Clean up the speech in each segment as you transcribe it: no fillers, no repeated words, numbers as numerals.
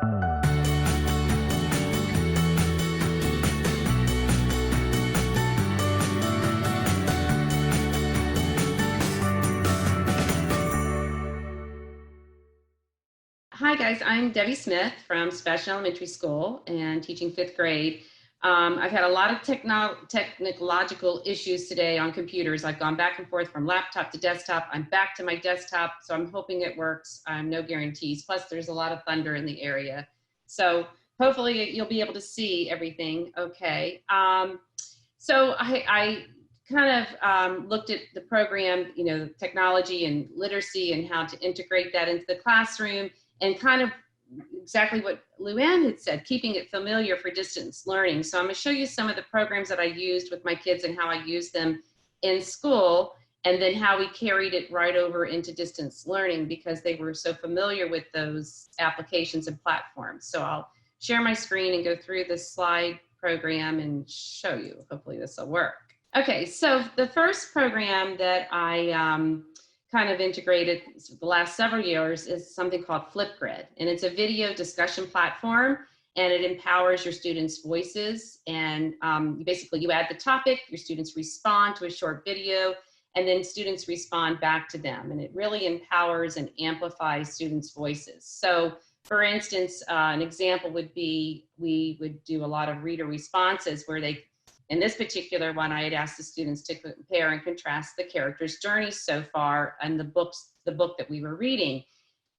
Hi guys, I'm Debbie Smith from Sebastian Elementary School and teaching 5th grade. I've had a lot of technological issues today on computers. I've gone back and forth from laptop to desktop. I'm back to my desktop, so I'm hoping it works. No guarantees. Plus, there's a lot of thunder in the area. So hopefully you'll be able to see everything okay. So I kind of looked at the program, you know, technology and literacy and how to integrate that into the classroom, and kind of exactly what Luann had said, keeping it familiar for distance learning. So I'm going to show you some of the programs that I used with my kids and how I used them in school, and then how we carried it right over into distance learning because they were so familiar with those applications and platforms. So I'll share my screen and go through the slide program and show you. Hopefully this will work. Okay, so the first program that I kind of integrated the last several years is something called Flipgrid, and it's a video discussion platform, and it empowers your students' voices. And basically you add the topic, your students respond to a short video, and then students respond back to them, and it really empowers and amplifies students' voices. So for instance, an example would be, we would do a lot of reader responses where they, in this particular one, I had asked the students to compare and contrast the characters' journeys so far and the book that we were reading.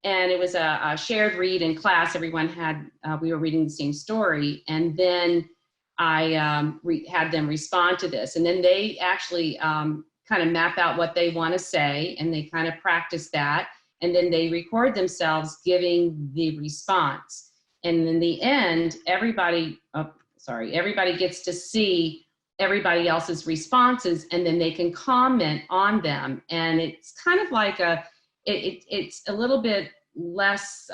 And it was a shared read in class. Everyone had, we were reading the same story. And then I had them respond to this. And then they actually kind of map out what they want to say, and they kind of practice that. And then they record themselves giving the response. And in the end, everybody gets to see everybody else's responses, and then they can comment on them. And it's kind of like it's a little bit less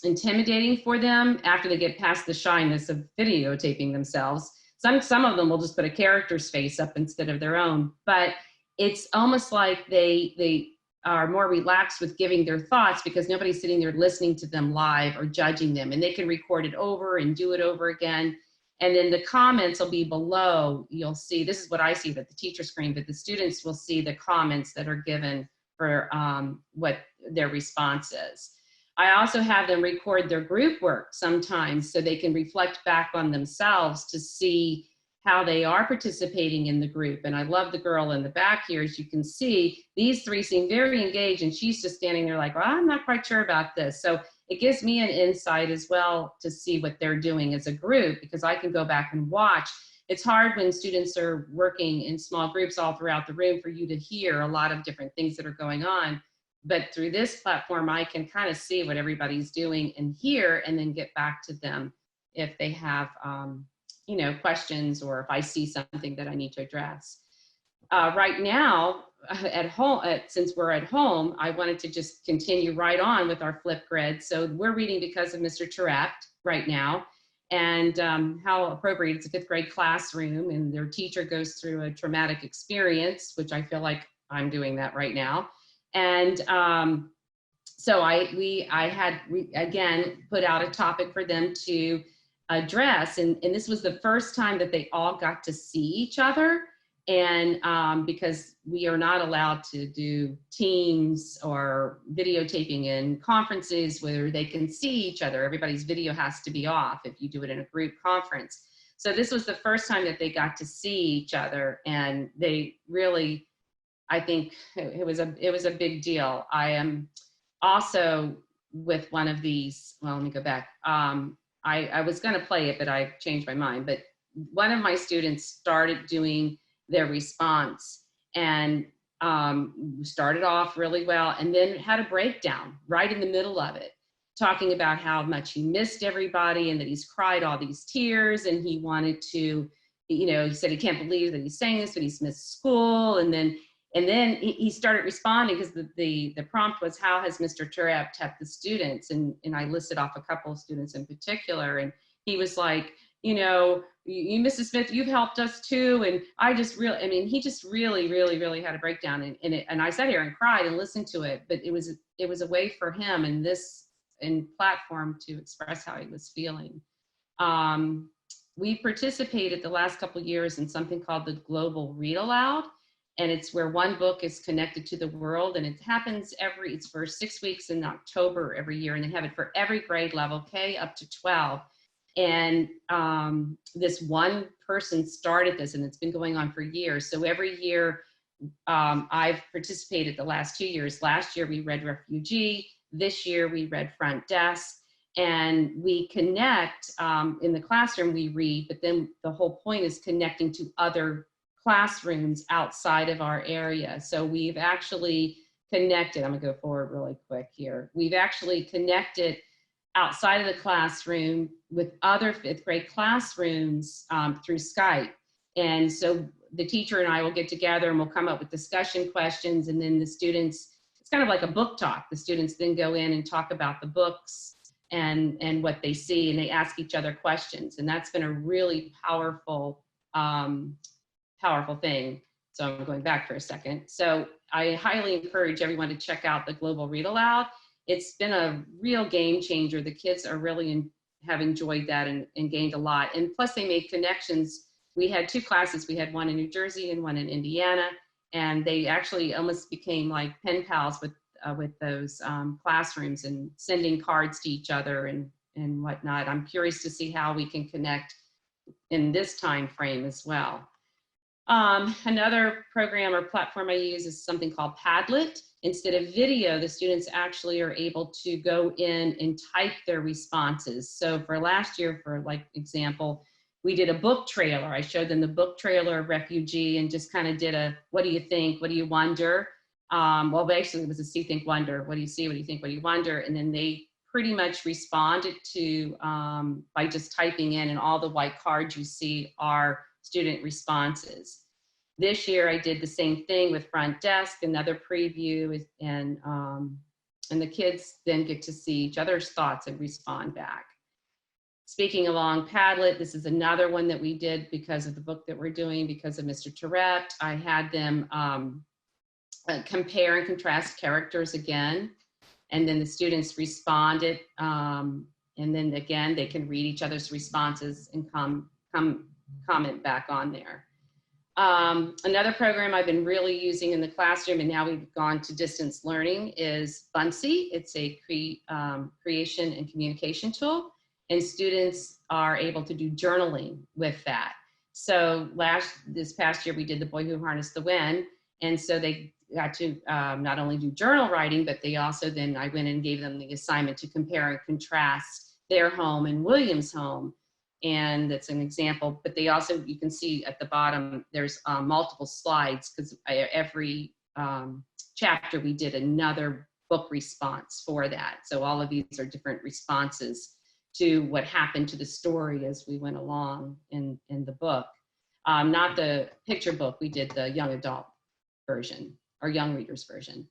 intimidating for them after they get past the shyness of videotaping themselves. Some of them will just put a character's face up instead of their own, but it's almost like they are more relaxed with giving their thoughts because nobody's sitting there listening to them live or judging them, and they can record it over and do it over again. And then the comments will be below. You'll see, this is what I see at the teacher screen, but the students will see the comments that are given for what their response is. I also have them record their group work sometimes so they can reflect back on themselves to see how they are participating in the group. And I love the girl in the back here. As you can see, these three seem very engaged, and she's just standing there like, well, I'm not quite sure about this. So it gives me an insight as well to see what they're doing as a group, because I can go back and watch. It's hard when students are working in small groups all throughout the room for you to hear a lot of different things that are going on. But through this platform, I can kind of see what everybody's doing and hear, and then get back to them if they have you know, questions, or if I see something that I need to address. Right now, at home, since we're at home, I wanted to just continue right on with our Flipgrid. So we're reading Because of Mr. Tourette right now, and how appropriate. It's a 5th grade classroom, and their teacher goes through a traumatic experience, which I feel like I'm doing that right now. And so I had again put out a topic for them to address, and this was the first time that they all got to see each other. And because we are not allowed to do Teams or videotaping in conferences where they can see each other, everybody's video has to be off if you do it in a group conference. So this was the first time that they got to see each other, and they really, I think it was a big deal. I am also with one of these, well, let me go back. I was going to play it, but I changed my mind. But one of my students started doing their response, and started off really well, and then had a breakdown right in the middle of it, talking about how much he missed everybody and that he's cried all these tears, and he wanted to, you know, he said he can't believe that he's saying this, but he's missed school. And then he started responding, because the prompt was, how has Mr. Tourette helped the students? And I listed off a couple of students in particular, and he was like, you know, you, Mrs. Smith, you've helped us too. And I just really, I mean, he just really had a breakdown, and I sat here and cried and listened to it, but it was a way for him. And this and platform to express how he was feeling. We participated the last couple of years in something called the Global Read Aloud, and it's where one book is connected to the world, and it happens it's for 6 weeks in October every year, and they have it for every grade level, K up to 12. And this one person started this, and it's been going on for years. So every year, I've participated the last 2 years. Last year we read Refugee. This year we read Front Desk. And we connect in the classroom, we read, but then the whole point is connecting to other classrooms outside of our area. So we've actually connected, I'm gonna go forward really quick here. We've actually connected outside of the classroom with other 5th grade classrooms through Skype. And so the teacher and I will get together and we'll come up with discussion questions, and then the students, it's kind of like a book talk. The students then go in and talk about the books and what they see, and they ask each other questions. And that's been a really powerful, powerful thing. So I'm going back for a second. So I highly encourage everyone to check out the Global Read Aloud. It's been a real game changer. The kids are really have enjoyed that and gained a lot. And plus they made connections. We had 2 classes. We had one in New Jersey and one in Indiana, and they actually almost became like pen pals with those classrooms and sending cards to each other and whatnot. I'm curious to see how we can connect in this time frame as well. Another program or platform I use is something called Padlet. Instead of video, the students actually are able to go in and type their responses. So for last year, for like example, we did a book trailer. I showed them the book trailer of Refugee and just kind of did a, what do you think? What do you wonder? Well, basically it was a see, think, wonder. What do you see? What do you think? What do you wonder? And then they pretty much responded to, by just typing in, and all the white cards you see are student responses. This year I did the same thing with Front Desk, another preview, and the kids then get to see each other's thoughts and respond back. Speaking along Padlet, this is another one that we did because of the book that we're doing, because of Mr. Tourette. I had them compare and contrast characters again, and then the students responded, and then again they can read each other's responses and comment back on there. Another program I've been really using in the classroom, and now we've gone to distance learning, is Buncee. It's a creation and communication tool, and students are able to do journaling with that. So this past year we did The Boy Who Harnessed the Wind, and so they got to not only do journal writing, but they also then, I went and gave them the assignment to compare and contrast their home and William's home. And that's an example, but they also, you can see at the bottom, there's multiple slides, because every chapter we did another book response for that. So all of these are different responses to what happened to the story as we went along in the book. Not the picture book, we did the young adult version, or young readers version.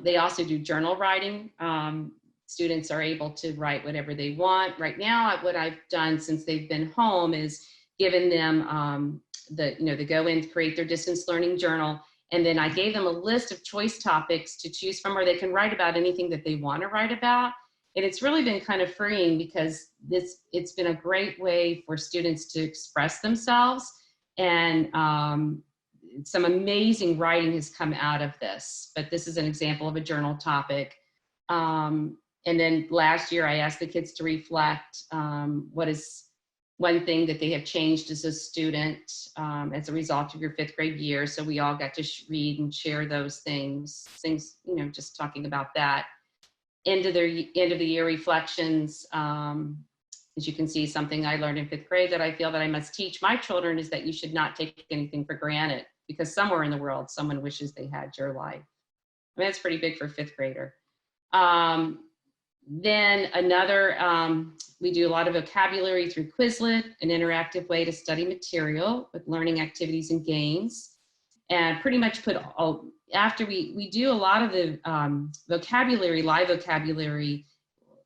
They also do journal writing. Students are able to write whatever they want. Right now, what I've done since they've been home is given them they go in to create their distance learning journal, and then I gave them a list of choice topics to choose from, where they can write about anything that they want to write about. And it's really been kind of freeing, because it's been a great way for students to express themselves, and some amazing writing has come out of this. But this is an example of a journal topic. And then last year I asked the kids to reflect what is one thing that they have changed as a student as a result of your 5th grade year. So we all got to read and share those things, just talking about that. End of the year reflections, as you can see, something I learned in 5th grade that I feel that I must teach my children is that you should not take anything for granted, because somewhere in the world, someone wishes they had your life. I mean, that's pretty big for a 5th grader. Then another, we do a lot of vocabulary through Quizlet, an interactive way to study material with learning activities and games. And pretty much after we do a lot of the vocabulary, live vocabulary,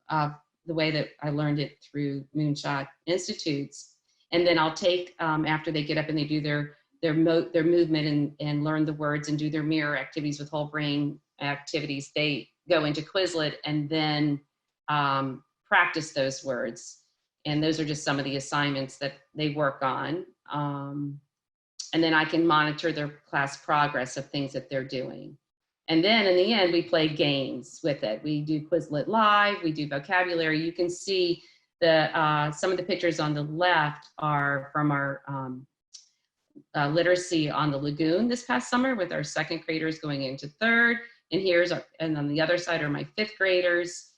the way that I learned it through Moonshot Institutes. And then I'll take, after they get up and they do their movement and learn the words and do their mirror activities with whole brain activities, they go into Quizlet, and then practice those words. And those are just some of the assignments that they work on. And then I can monitor their class progress of things that they're doing. And then in the end, we play games with it. We do Quizlet Live, we do vocabulary. You can see the some of the pictures on the left are from our literacy on the lagoon this past summer with our second graders going into third. And and on the other side are my fifth graders.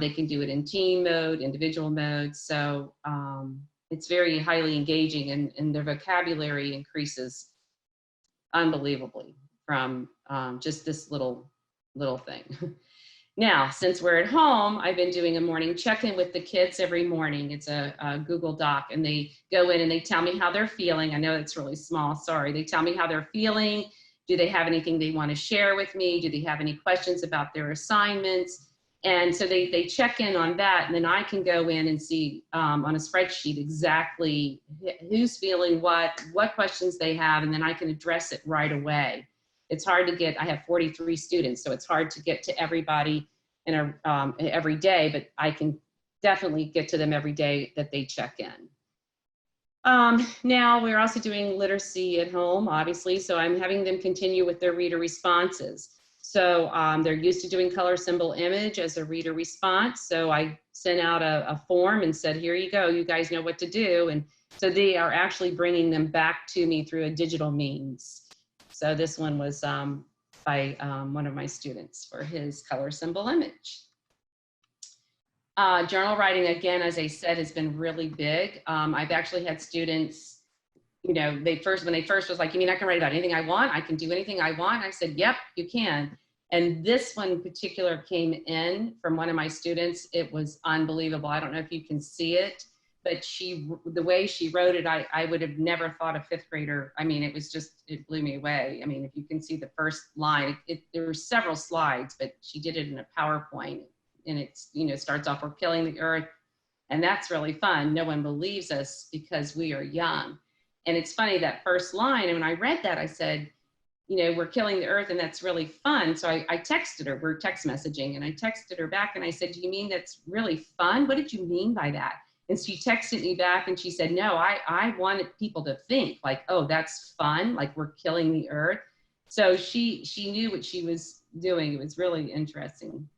They can do it in team mode, individual mode. So it's very highly engaging, and their vocabulary increases unbelievably from just this little thing. Now, since we're at home, I've been doing a morning check-in with the kids every morning. It's a Google Doc, and they go in and they tell me how they're feeling. I know it's really small, sorry. They tell me how they're feeling. Do they have anything they want to share with me? Do they have any questions about their assignments? And so they check in on that, and then I can go in and see on a spreadsheet exactly who's feeling what questions they have, and then I can address it right away. It's hard to get, I have 43 students, so it's hard to get to everybody in every day, but I can definitely get to them every day that they check in. Now we're also doing literacy at home, obviously, so I'm having them continue with their reader responses. So they're used to doing color, symbol, image as a reader response. So I sent out a form and said, here you go, you guys know what to do. And so they are actually bringing them back to me through a digital means. So this one was by one of my students for his color, symbol, image. Journal writing, again, as I said, has been really big. I've actually had students, you know, when they first was like, you mean I can write about anything I want? I can do anything I want? I said, yep, you can. And this one in particular came in from one of my students. It was unbelievable. I don't know if you can see it, but the way she wrote it, I would have never thought a fifth grader. I mean, it blew me away. I mean, if you can see the first line, there were several slides, but she did it in a PowerPoint, and it's, you know, starts off, we're killing the earth. And that's really fun. No one believes us because we are young. And it's funny, that first line, and when I read that, I said, you know, we're killing the earth, and that's really fun. So I texted her, we're text messaging, and I texted her back and I said, do you mean that's really fun? What did you mean by that? And she texted me back and she said, no, I wanted people to think like, oh, that's fun, like we're killing the earth. So she knew what she was doing. It was really interesting.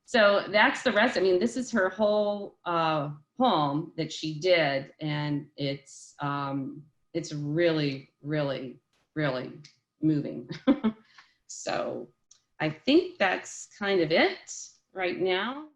So that's the rest. I mean, this is her whole poem that she did, and it's really, really, really moving. So I think that's kind of it right now.